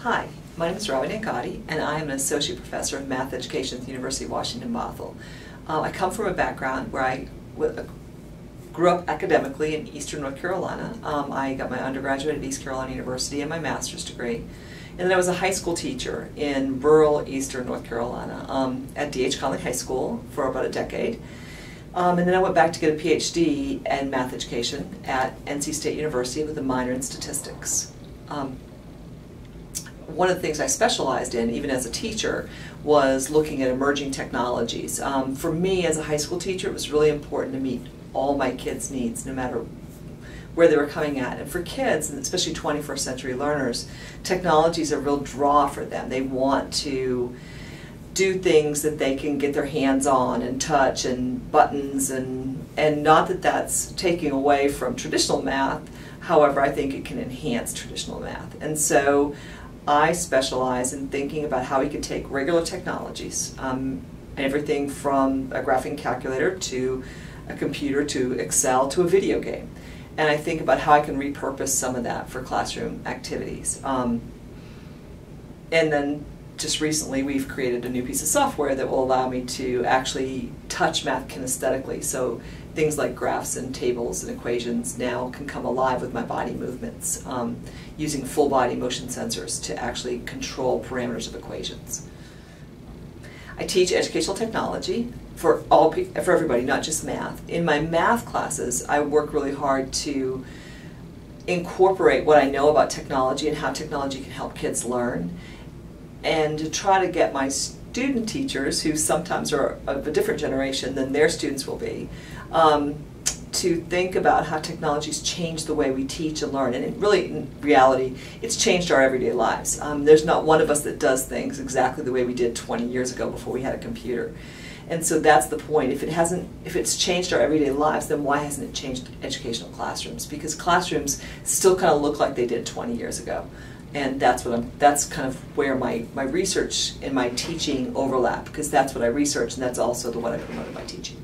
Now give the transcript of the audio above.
Hi, my name is Angotti, and I am an associate professor of math education at the University of Washington-Bothell. I come from a background where I grew up academically in Eastern North Carolina. I got my undergraduate at East Carolina University and my master's degree. And then I was a high school teacher in rural Eastern North Carolina at D.H. Conley High School for about a decade. And then I went back to get a PhD in math education at NC State University with a minor in statistics. One of the things I specialized in, even as a teacher, was looking at emerging technologies. For me, as a high school teacher, it was really important to meet all my kids' needs, no matter where they were coming at. And for kids, and especially 21st century learners, technology is a real draw for them. They want to do things that they can get their hands on and touch and buttons, and not that that's taking away from traditional math. However, I think it can enhance traditional math. And so I specialize in thinking about how we could take regular technologies, everything from a graphing calculator to a computer to Excel to a video game. And I think about how I can repurpose some of that for classroom activities. And then just recently we've created a new piece of software that will allow me to actually touch math kinesthetically. So things like graphs and tables and equations now can come alive with my body movements, using full body motion sensors to actually control parameters of equations. I teach educational technology for everybody, not just math. In my math classes, I work really hard to incorporate what I know about technology and how technology can help kids learn, and to try to get my student teachers, who sometimes are of a different generation than their students will be, to think about how technology's changed the way we teach and learn. And in reality, it's changed our everyday lives. There's not one of us that does things exactly the way we did 20 years ago before we had a computer. And so that's the point. If it's changed our everyday lives, then why hasn't it changed educational classrooms? Because classrooms still kind of look like they did 20 years ago. And that's kind of where my research and my teaching overlap, because that's what I research, and that's also what I promote in my teaching.